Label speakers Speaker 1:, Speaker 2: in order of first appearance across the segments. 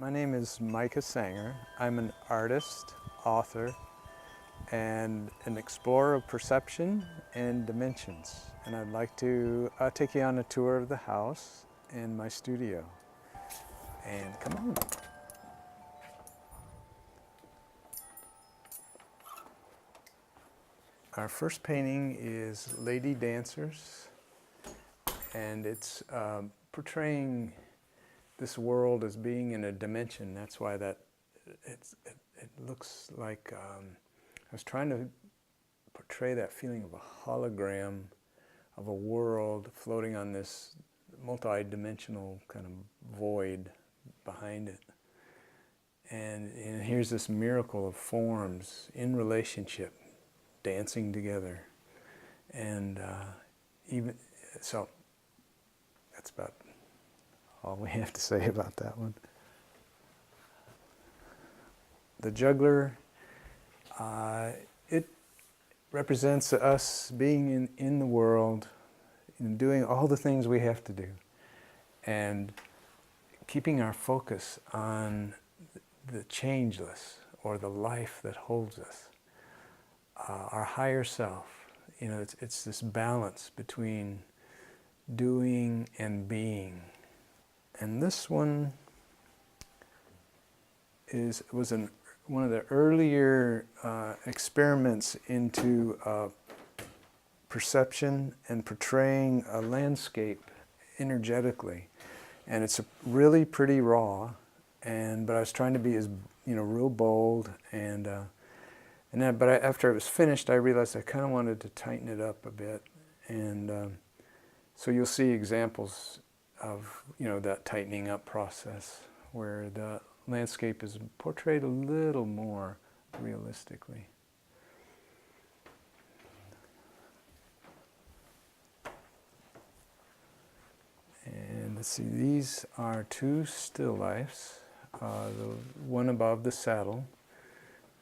Speaker 1: My name is Micah Sanger. I'm an artist, author, and an explorer of perception and dimensions. And I'd like to take you on a tour of the house and my studio. And come on. Our first painting is Lady Dancers, and it's portraying this world as being in a dimension. That's why it looks like I was trying to portray that feeling of a hologram of a world floating on this multi-dimensional kind of void behind it. And here's this miracle of forms in relationship, dancing together. And even so, that's about all we have to say about that one. The juggler, it represents us being in the world, doing all the things we have to do, and keeping our focus on the changeless, or the life that holds us, our higher self. You know, it's this balance between doing and being. And this one was one of the earlier experiments into perception and portraying a landscape energetically. And it's really pretty raw, but I was trying to be as, real bold. But after it was finished, I realized I kind of wanted to tighten it up a bit. And so you'll see examples of, that tightening up process where the landscape is portrayed a little more realistically. And let's see, these are two still lifes. The one above the saddle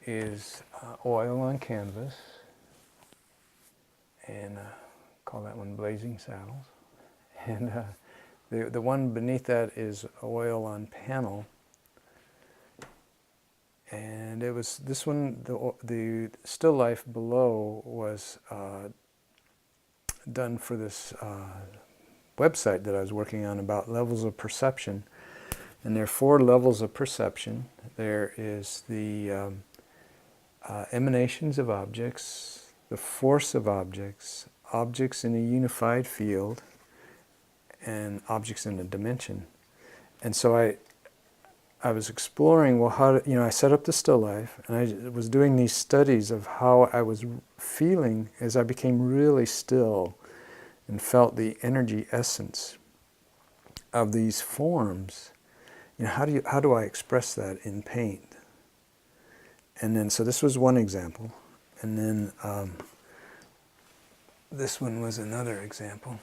Speaker 1: is oil on canvas, and call that one Blazing Saddles. And the one beneath that is oil on panel. And it was this one, the still life below was done for this website that I was working on about levels of perception. And there are 4 levels of perception. There is the emanations of objects, the force of objects, objects in a unified field, and objects in a dimension. And so I was exploring, well, how to, I set up the still life, and I was doing these studies of how I was feeling as I became really still and felt the energy essence of these forms. How do I express that in paint? And then, so this was one example, and then this one was another example.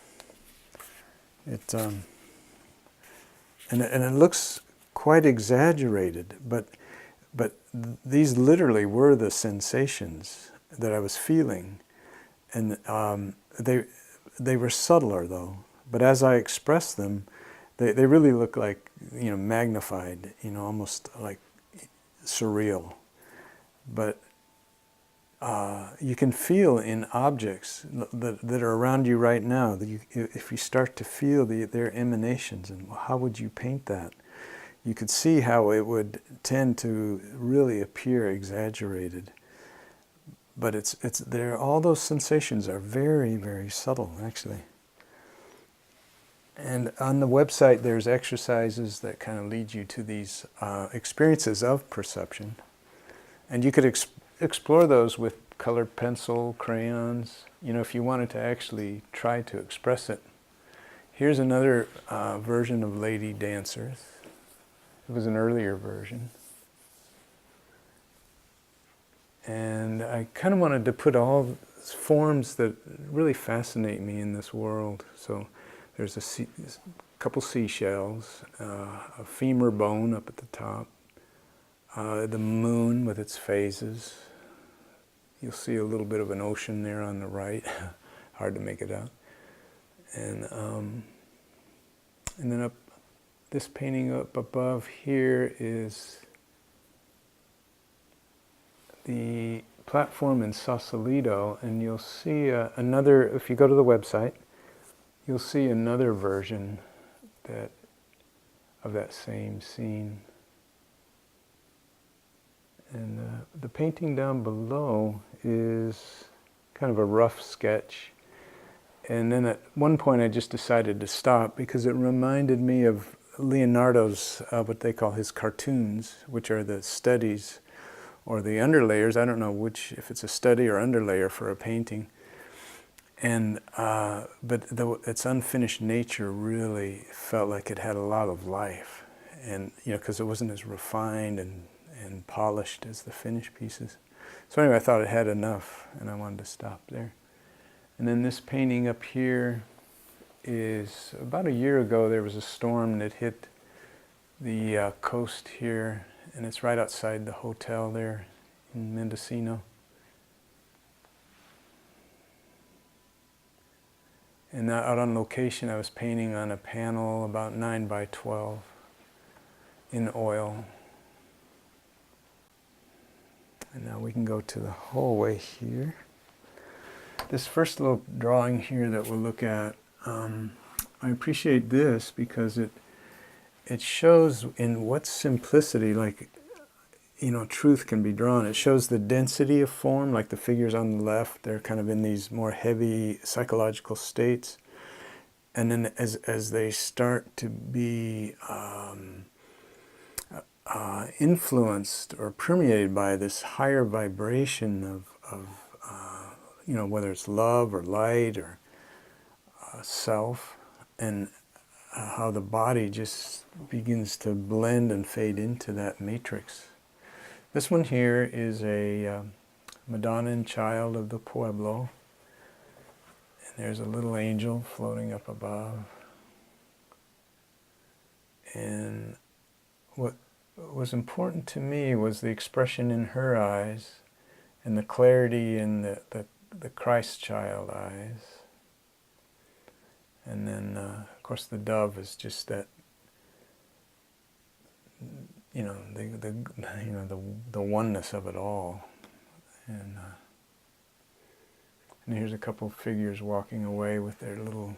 Speaker 1: And it looks quite exaggerated, but these literally were the sensations that I was feeling, and they were subtler though. But as I expressed them, they really look like magnified, almost like surreal. But you can feel in objects that are around you right now, that if you start to feel their emanations, and how would you paint that? You could see how it would tend to really appear exaggerated. But it's there. All those sensations are very, very subtle, actually. And on the website, there's exercises that kind of lead you to these experiences of perception, and you could explore those with colored pencil, crayons, if you wanted to actually try to express it. Here's another version of Lady Dancers. It was an earlier version. And I kind of wanted to put all forms that really fascinate me in this world. So there's a couple seashells, a femur bone up at the top, the moon with its phases. You'll see a little bit of an ocean there on the right. Hard to make it out. And then up this painting up above here is the platform in Sausalito, and you'll see another, if you go to the website, you'll see another version of that same scene. And the painting down below is kind of a rough sketch. And then at one point I just decided to stop because it reminded me of Leonardo's, what they call his cartoons, which are the studies or the underlayers. I don't know which, if it's a study or underlayer for a painting. And but its unfinished nature really felt like it had a lot of life, and because it wasn't as refined and polished as the finished pieces. So anyway, I thought it had enough, and I wanted to stop there. And then this painting up here is about a year ago. There was a storm that hit the coast here, and it's right outside the hotel there in Mendocino. And out on location, I was painting on a panel about 9 by 12 in oil. And now we can go to the hallway here. This first little drawing here that we'll look at, I appreciate this because it shows in what simplicity, truth can be drawn. It shows the density of form, like the figures on the left, they're kind of in these more heavy psychological states. And then as they start to be influenced or permeated by this higher vibration of whether it's love or light or self, and how the body just begins to blend and fade into that matrix. This one here is a Madonna and Child of the Pueblo. And there's a little angel floating up above. And what was important to me was the expression in her eyes and the clarity in the Christ child eyes. And then, of course, the dove is just that, the oneness of it all. And here's a couple figures walking away with their little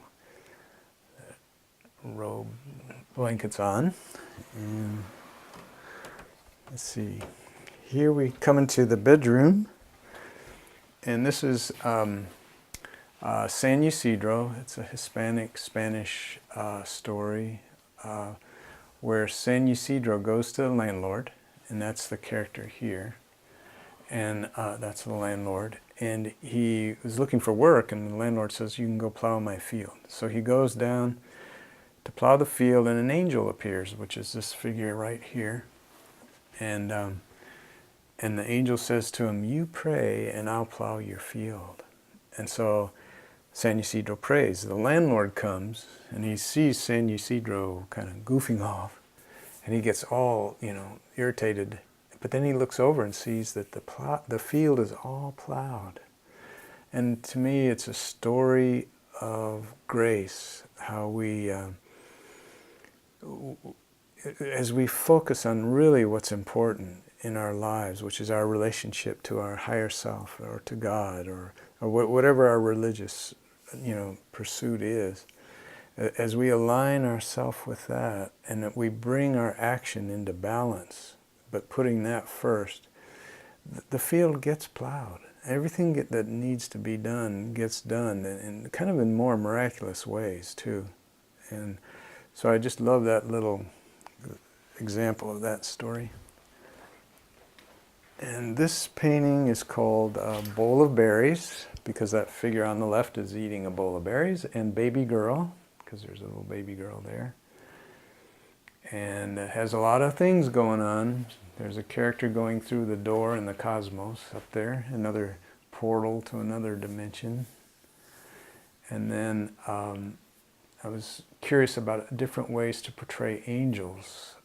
Speaker 1: robe blankets on. And let's see. Here we come into the bedroom. And this is San Ysidro. It's a Hispanic-Spanish story where San Ysidro goes to the landlord, and that's the character here. And that's the landlord. And he was looking for work, and the landlord says, "You can go plow my field." So he goes down to plow the field, and an angel appears, which is this figure right here. And the angel says to him, "You pray, and I'll plow your field." And so San Ysidro prays. The landlord comes, and he sees San Ysidro kind of goofing off, and he gets all, irritated. But then he looks over and sees that the field is all plowed. And to me, it's a story of grace, how we, as we focus on really what's important in our lives, which is our relationship to our higher self or to God or whatever our religious pursuit is, as we align ourselves with that and that we bring our action into balance, but putting that first, the field gets plowed. Everything that needs to be done gets done, and kind of in more miraculous ways too. And so I just love that little example of that story. And this painting is called Bowl of Berries, because that figure on the left is eating a bowl of berries, and Baby Girl, because there's a little baby girl there. And it has a lot of things going on. There's a character going through the door in the cosmos up there, another portal to another dimension. And then I was curious about different ways to portray angels.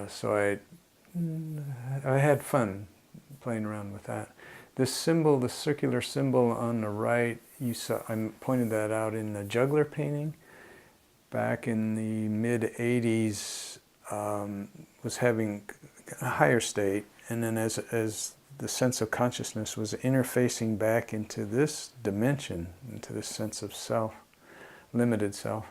Speaker 1: So I had fun playing around with that. This symbol, the circular symbol on the right, I pointed that out in the juggler painting. back in the mid-80s was having a higher state, and then as the sense of consciousness was interfacing back into this dimension, into this sense of self, limited self,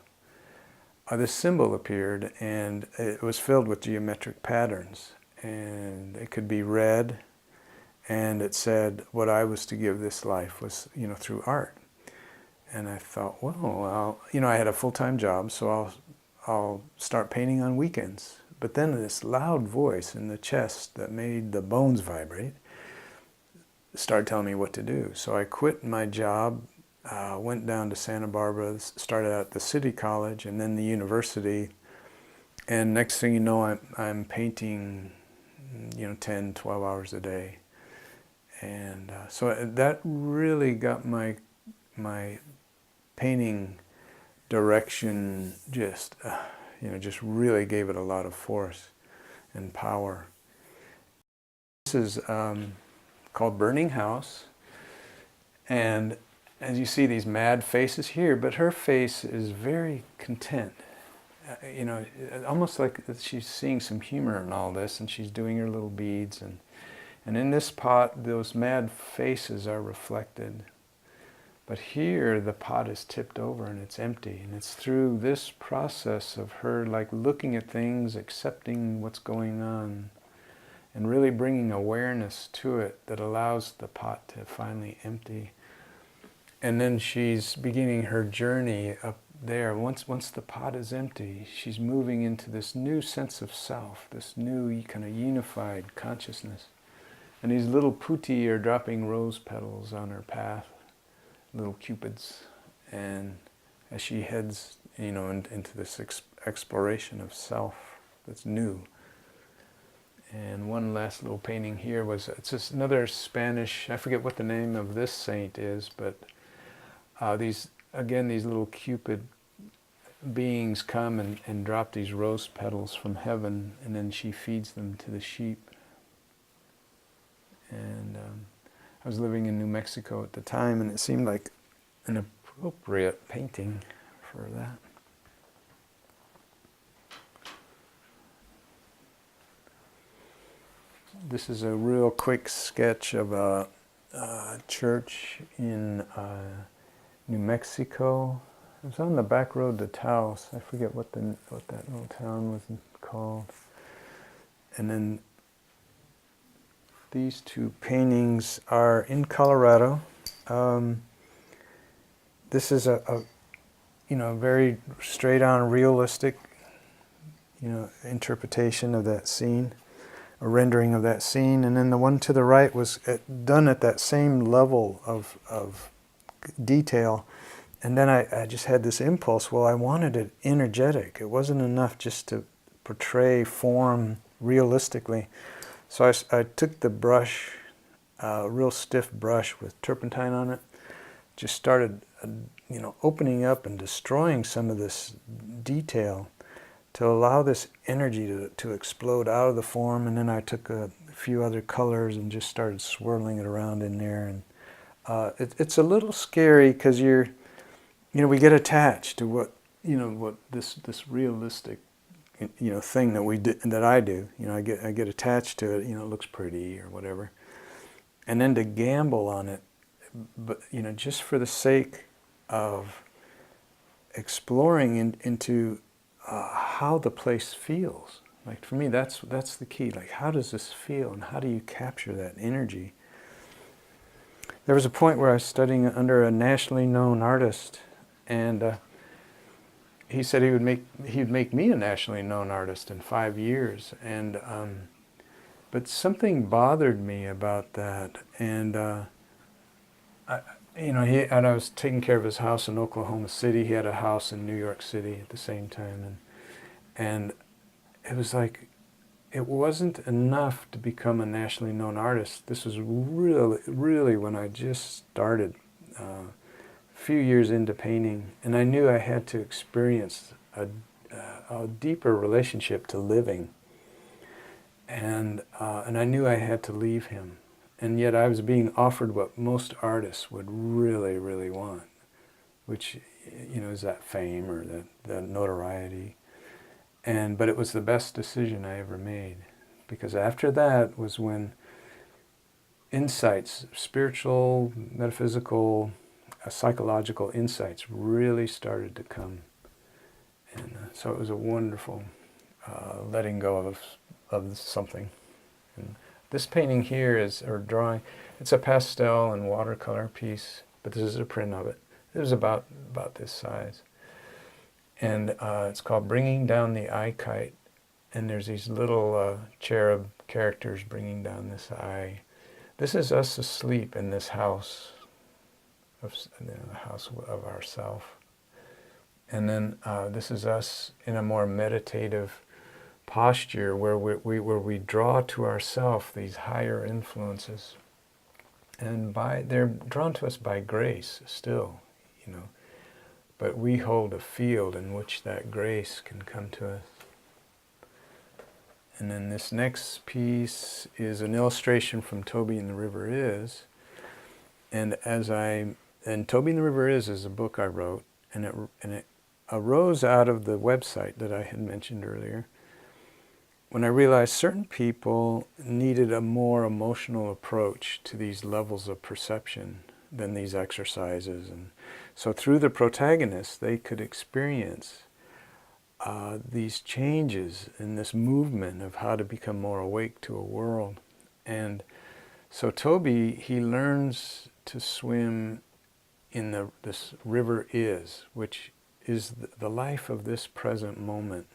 Speaker 1: this symbol appeared, and it was filled with geometric patterns, and it could be read, and it said what I was to give this life was, through art. And I thought, well, I had a full-time job, so I'll start painting on weekends. But then this loud voice in the chest that made the bones vibrate started telling me what to do. So I quit my job, went down to Santa Barbara, started out at the City College and then the university. And next thing you know, I'm painting, 10, 12 hours a day. And so that really got my painting direction just really gave it a lot of force and power. This is called Burning House, and as you see these mad faces here, but her face is very content. Almost like she's seeing some humor in all this, and she's doing her little beads, and in this pot those mad faces are reflected. But here the pot is tipped over and it's empty, and it's through this process of her like looking at things, accepting what's going on, and really bringing awareness to it that allows the pot to finally empty. And then she's beginning her journey up there. Once the pot is empty, she's moving into this new sense of self, this new kind of unified consciousness. And these little putti are dropping rose petals on her path, little cupids, and as she heads, into this exploration of self that's new. And one last little painting here it's just another Spanish, I forget what the name of this saint is, but these little cupid beings come and drop these rose petals from heaven, and then she feeds them to the sheep. And I was living in New Mexico at the time, and it seemed like an appropriate painting for that. This is a real quick sketch of a church in New Mexico. It was on the back road to Taos. I forget what that little town was called. And then these two paintings are in Colorado. This is a very straight-on, realistic, interpretation of that scene, a rendering of that scene. And then the one to the right was done at that same level of detail. And then I just had this impulse. Well, I wanted it energetic. It wasn't enough just to portray form realistically. So I took the brush, a real stiff brush with turpentine on it, just started, opening up and destroying some of this detail to allow this energy to explode out of the form. And then I took a few other colors and just started swirling it around in there. And it's a little scary because we get attached to what this realistic thing that I do. I get attached to it. It looks pretty or whatever, and then to gamble on it, but just for the sake of exploring into how the place feels. Like for me, that's the key. Like, how does this feel, and how do you capture that energy? There was a point where I was studying under a nationally known artist, and he said he would make me a nationally known artist in 5 years, and but something bothered me about that, and I was taking care of his house in Oklahoma City. He had a house in New York City at the same time, and it was like it wasn't enough to become a nationally known artist. This was really when I just started. Few years into painting, and I knew I had to experience a deeper relationship to living, and I knew I had to leave him, and yet I was being offered what most artists would really want, which is that fame or the notoriety. But it was the best decision I ever made, because after that was when insights, spiritual, metaphysical, psychological insights really started to come. And so it was a wonderful letting go of something. And this painting here or drawing, it's a pastel and watercolor piece, but this is a print of it. It was about this size. And it's called Bringing Down the Eye Kite. And there's these little cherub characters bringing down this eye. This is us asleep in this house, the house of ourself. And then this is us in a more meditative posture where we draw to ourself these higher influences. And they're drawn to us by grace still, But we hold a field in which that grace can come to us. And then this next piece is an illustration from Toby and the River Is. And Toby and the River Is a book I wrote, and it arose out of the website that I had mentioned earlier, when I realized certain people needed a more emotional approach to these levels of perception than these exercises. And so through the protagonist, they could experience these changes in this movement of how to become more awake to a world. And so Toby, he learns to swim in this river which is the life of this present moment.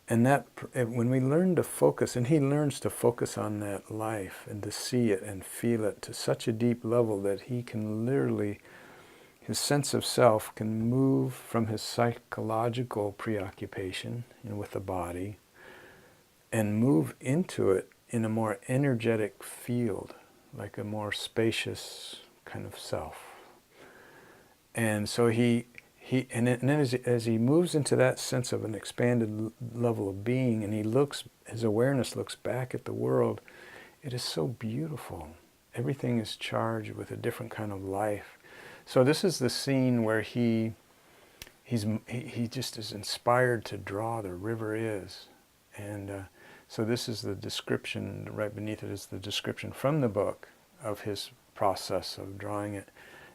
Speaker 1: And that, when we learn to focus, and he learns to focus on that life and to see it and feel it to such a deep level that he can literally, his sense of self can move from his psychological preoccupation with the body and move into it in a more energetic field, like a more spacious kind of self. And so and then as he moves into that sense of an expanded level of being, and his awareness looks back at the world, it is so beautiful. Everything is charged with a different kind of life. So this is the scene where he just is inspired to draw the river is. And so this is the description, right beneath it is the description from the book of his process of drawing it.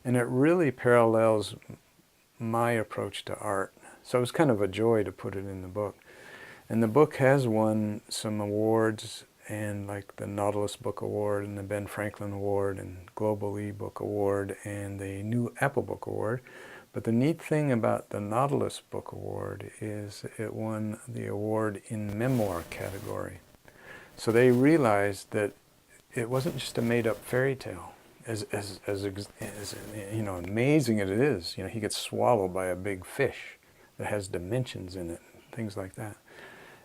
Speaker 1: And it really parallels my approach to art. So it was kind of a joy to put it in the book. And the book has won some awards, and like the Nautilus Book Award and the Ben Franklin Award and Global eBook Award and the New Apple Book Award. But the neat thing about the Nautilus Book Award is it won the award in memoir category. So they realized that it wasn't just a made-up fairy tale. As amazing as it is, he gets swallowed by a big fish that has dimensions in it, things like that.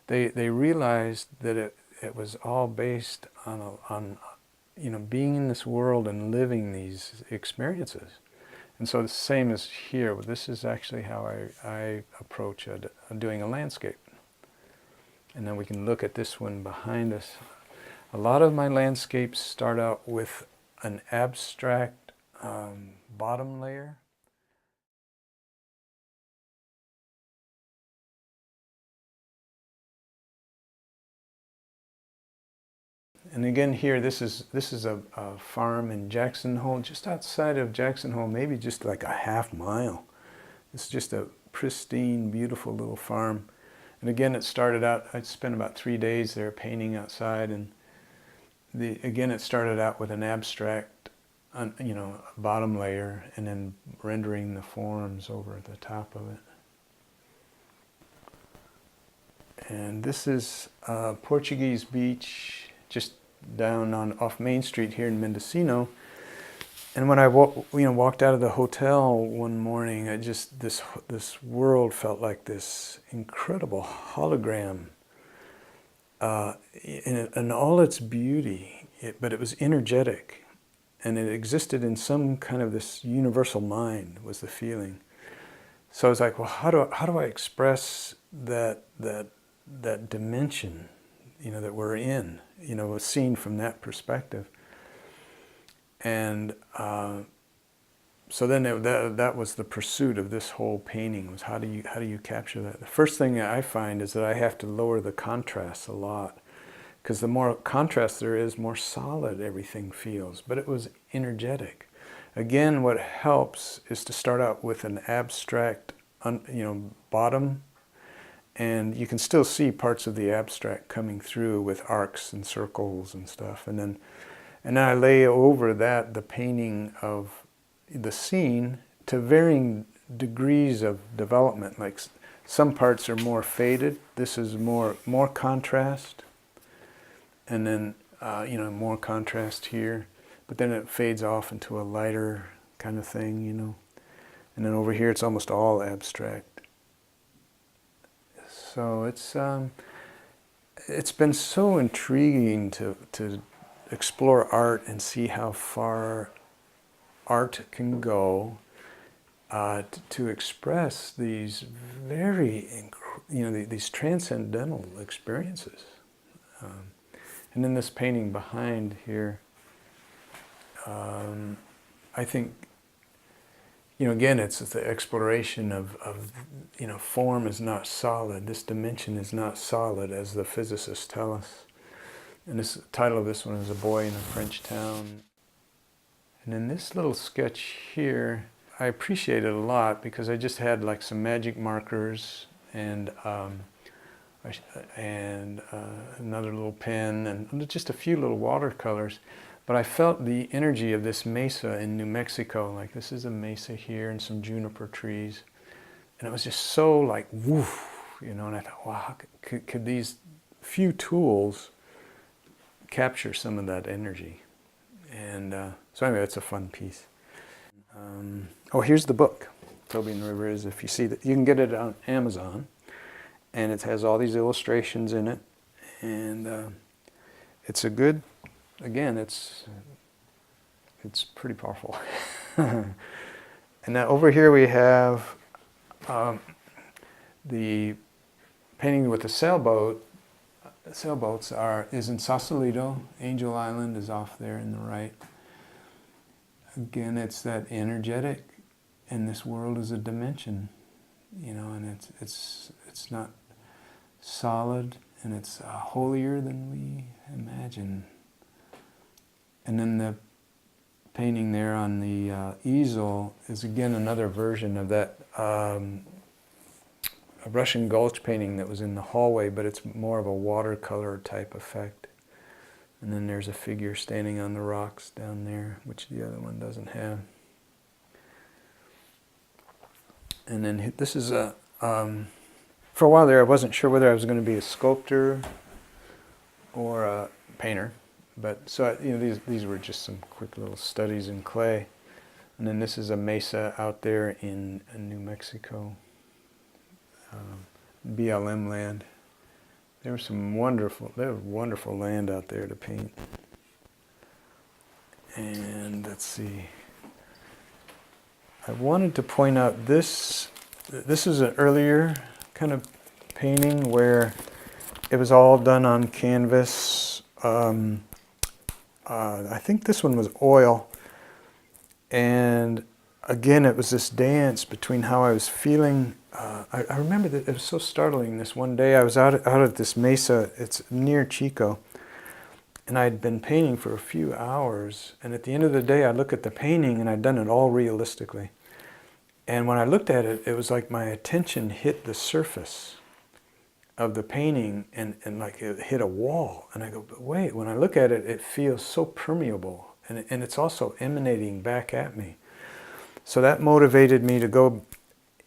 Speaker 1: They realized that it was all based on being in this world and living these experiences. And so the same as here. This is actually how I approach doing a landscape. And then we can look at this one behind us. A lot of my landscapes start out with an abstract bottom layer. And again here, this is a farm in Jackson Hole, just outside of Jackson Hole, maybe just like a half mile. It's just a pristine, beautiful little farm. And again, it started out, I spent about 3 days there painting outside, and again, it started out with an abstract bottom layer, and then rendering the forms over the top of it. And this is Portuguese Beach, just down off Main Street here in Mendocino. And when I walked out of the hotel one morning, this world felt like this incredible hologram, in all its beauty. But it was energetic. And it existed in some kind of this universal mind, was the feeling. So I was like, well, how do I express that dimension, that we're in, seen from that perspective? And so then that was the pursuit of this whole painting, was how do you capture that? The first thing I find is that I have to lower the contrast a lot, because the more contrast there is, more solid everything feels. But it was energetic. Again, what helps is to start out with an abstract, bottom, and you can still see parts of the abstract coming through with arcs and circles and stuff. And then I lay over that the painting of the scene to varying degrees of development. Like some parts are more faded. This is more contrast, and then more contrast here. But then it fades off into a lighter kind of thing, And then over here, it's almost all abstract. So it's been so intriguing to explore art and see how far art can go to express these these transcendental experiences. And in this painting behind here, I think, again, it's the exploration of form is not solid. This dimension is not solid, as the physicists tell us. And the title of this one is A Boy in a French Town. And in this little sketch here, I appreciate it a lot because I just had like some magic markers and another little pen and just a few little watercolors. But I felt the energy of this mesa in New Mexico. Like this is a mesa here and some juniper trees. And it was just so like, woof, and I thought, wow, could these few tools capture some of that energy? And so anyway, it's a fun piece. Here's the book, Toby and the River Is. If you see that, you can get it on Amazon. And it has all these illustrations in it. And it's a good, again, it's pretty powerful. And now over here we have the painting with the sailboat. Sailboats is in Sausalito. Angel Island is off there in the right. Again, it's that energetic, and this world is a dimension, and it's not solid, and it's holier than we imagine. And then the painting there on the easel is again another version of that a Russian Gulch painting that was in the hallway, but it's more of a watercolor type effect. And then there's a figure standing on the rocks down there, which the other one doesn't have. And then this is a, for a while there I wasn't sure whether I was going to be a sculptor or a painter. But so, these were just some quick little studies in clay. And then this is a mesa out there in New Mexico, BLM land. There was wonderful land out there to paint. And let's see. I wanted to point out this is an earlier kind of painting where it was all done on canvas. I think this one was oil. And again, it was this dance between how I was feeling. I remember that it was so startling. This one day I was out at this mesa, it's near Chico, and I'd been painting for a few hours, and at the end of the day I look at the painting and I'd done it all realistically. And when I looked at it, it was like my attention hit the surface of the painting and like it hit a wall. And I go, but wait, when I look at it, it feels so permeable, and it's also emanating back at me. So that motivated me to go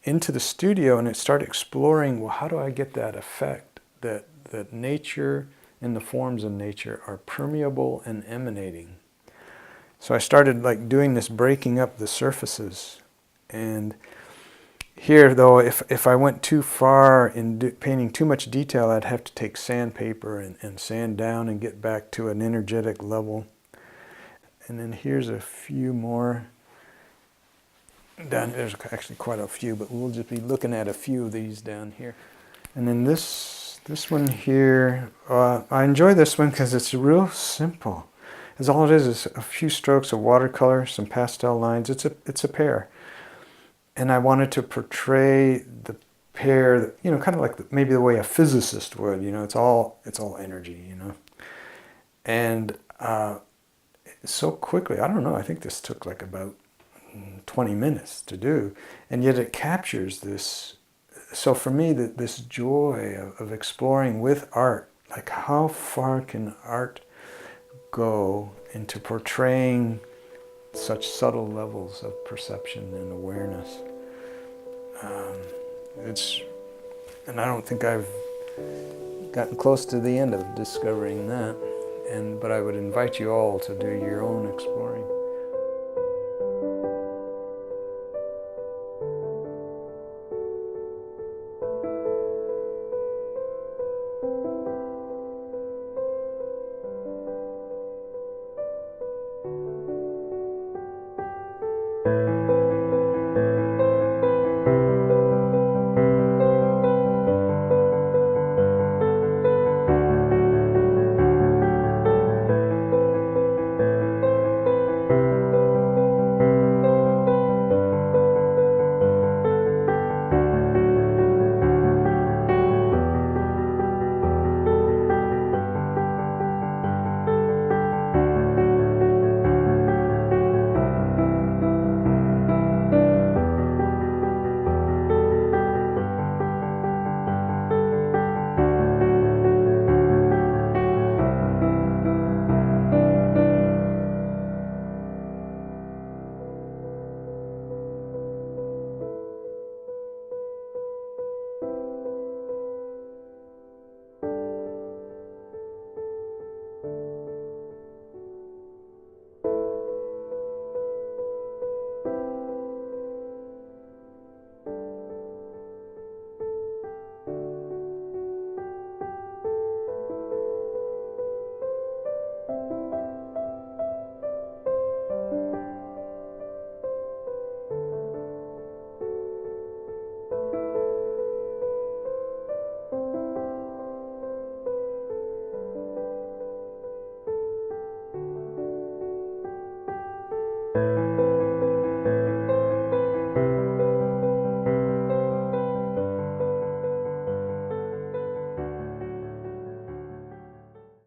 Speaker 1: into the studio and start exploring, well, how do I get that effect that nature and the forms of nature are permeable and emanating? So I started like doing this, breaking up the surfaces. And here, though, if I went too far in painting too much detail, I'd have to take sandpaper and sand down and get back to an energetic level. And then here's a few more. There's actually quite a few, but we'll just be looking at a few of these down here. And then this one here, I enjoy this one because it's real simple. As all it is a few strokes of watercolor, some pastel lines. It's a pear. And I wanted to portray the pear, you know, kind of like maybe the way a physicist would, you know, it's all energy, you know. And so quickly, I don't know, I think this took like about 20 minutes to do, and yet it captures this. So for me, this joy of exploring with art, like how far can art go into portraying such subtle levels of perception and awareness. And I don't think I've gotten close to the end of discovering that. But I would invite you all to do your own exploring.